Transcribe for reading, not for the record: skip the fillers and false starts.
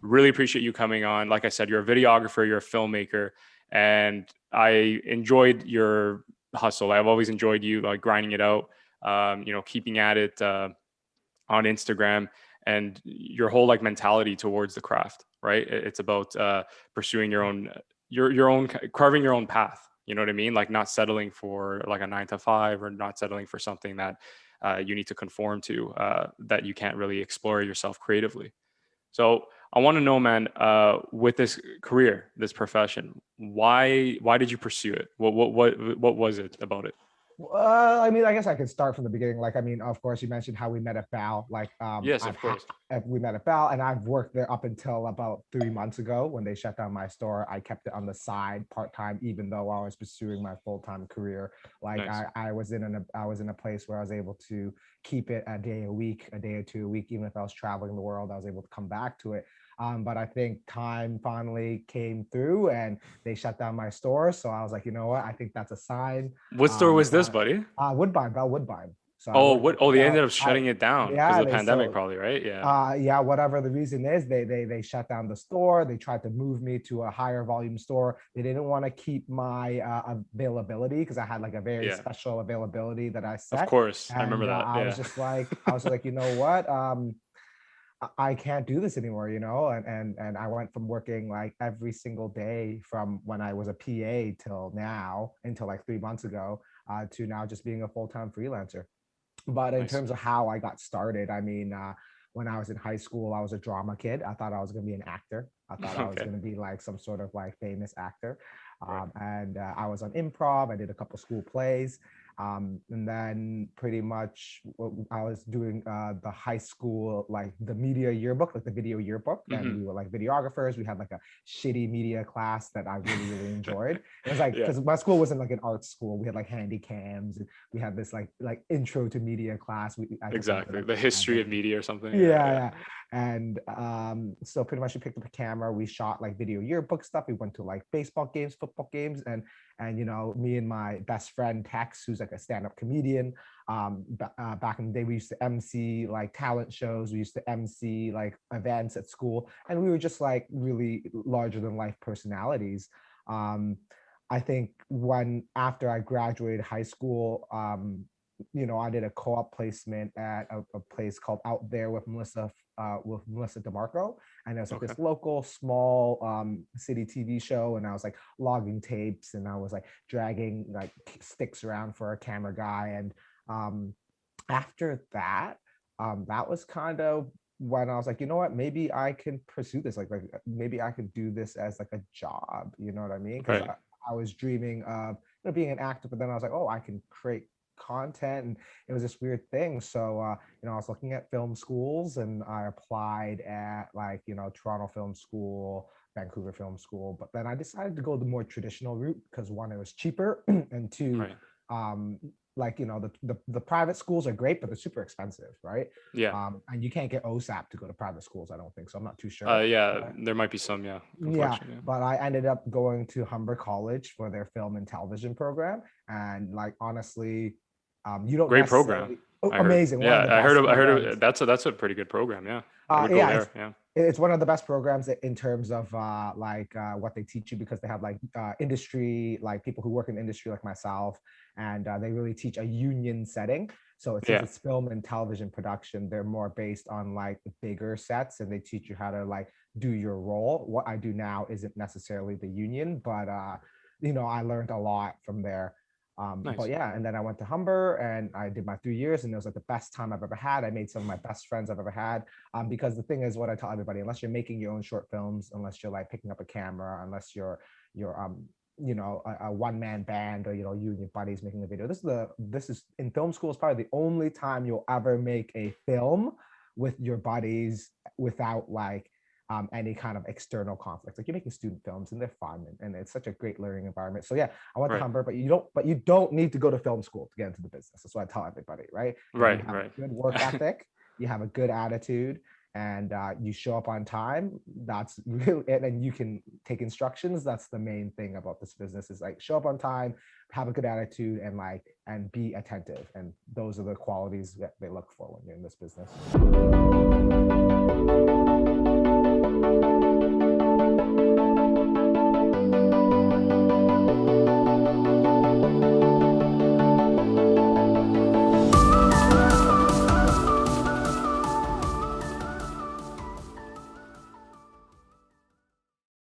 Really appreciate you coming on. Like I said, you're a videographer, you're a filmmaker, and I enjoyed your hustle. I've always enjoyed you like grinding it out, keeping at it on Instagram, and your whole like mentality towards the craft, right? It's about pursuing your own, your own, carving your own path. You know what I mean? Like not settling for like a 9 to 5, or not settling for something that you need to conform to, that you can't really explore yourself creatively. So I want to know, man, with this career, this profession, why did you pursue it? What was it about it? I mean, I guess I could start from the beginning. Like, I mean, of course, you mentioned how we met at Bal. Like, Yes, of course. we met at Bal, and I've worked there up until about 3 months ago when they shut down my store. I kept it on the side part time, even though I was pursuing my full time career. Like, Nice. I was in a place where I was able to keep it a day a week, a day or two a week, even if I was traveling the world. I was able to come back to it. But I think time finally came through, and they shut down my store. So I was like, you know what? I think that's a sign. What store um was this, buddy? Woodbine, Bell Woodbine. So I Oh, worked what? at Oh, they ended Bell. up shutting it down because Yeah, of the they pandemic, so probably, right? Yeah. yeah, whatever the reason is, they shut down the store. They tried to move me to a higher volume store. They didn't want to keep my availability because I had like a very Yeah. special availability that I Of set. course, I remember And that. Yeah. I was like, you know what? I can't do this anymore, you know, and I went from working like every single day from when I was a PA till now, until like 3 months ago, to now just being a full-time freelancer. But in Nice. terms of how I got started, I mean, when I was in high school, I was a drama kid. I thought I was going to be an actor. I thought I was Okay. going to be like some sort of like famous actor. Right. And I was on improv. I did a couple school plays. And then pretty much I was doing the high school, like the media yearbook, like the video yearbook. And Hmm. we were like videographers. We had like a shitty media class that I really, really enjoyed. It was like, Yeah. because my school wasn't like an art school. We had like handy cams, and we had this like intro to media class. I took one for Exactly. like The history magic. of media or something. Yeah. Yeah, Yeah. yeah. And so pretty much we picked up a camera, we shot like video yearbook stuff. We went to like baseball games, football games, and you know, me and my best friend Tex, who's like a stand-up comedian. Back in the day, we used to MC like talent shows. We used to MC like events at school, and we were just like really larger than life personalities. Um, I think when after I graduated high school, you know, I did a co-op placement at a place called Out There with Melissa DeMarco, and it was like Okay. this local small city TV show, and I was like logging tapes, and I was like dragging like sticks around for a camera guy, and um, after that, that was kind of when I was like, you know what, maybe I can pursue this, like maybe I could do this as like a job, you know what I mean? Because Right. I was dreaming of, you know, being an actor, but then I was like, oh, I can create content, and it was this weird thing. So you know, I was looking at film schools, and I applied at like, you know, Toronto Film School, Vancouver Film School, but then I decided to go the more traditional route because one, it was cheaper, and two, Right. um like, you know, the private schools are great, but they're super expensive, right? Yeah. And you can't get OSAP to go to private schools, I don't think so. I'm not too sure. Yeah. There might be some. Yeah. Yeah, Unfortunately. but I ended up going to Humber College for their film and television program, and like honestly, you don't Great program. necessarily I heard. amazing, one of Yeah. the I heard best of. I heard programs. of. That's a pretty good program. Yeah. I would go Yeah, there. Yeah. it's one of the best programs in terms of what they teach you, because they have like industry, like people who work in industry like myself, and they really teach a union setting. So since Yeah. it's film and television production, they're more based on like the bigger sets, and they teach you how to like do your role. What I do now isn't necessarily the union, but you know, I learned a lot from there. But Nice. yeah, and then I went to Humber and I did my 3 years, and it was like the best time I've ever had. I made some of my best friends I've ever had. Because the thing is, what I tell everybody, unless you're making your own short films, unless you're like picking up a camera, unless you're you know, a one-man band, or you know, you and your buddies making a video, this is in film school is probably the only time you'll ever make a film with your buddies without like any kind of external conflicts. Like, you're making student films and they're fun, and it's such a great learning environment. So yeah, I went to Right. Humber, but you don't need to go to film school to get into the business. That's what I tell everybody, right? If you Right. have a Right. good work ethic, you have a good attitude, and you show up on time, that's really it. And you can take instructions. That's the main thing about this business, is like show up on time, have a good attitude, and like and be attentive. And those are the qualities that they look for when you're in this business.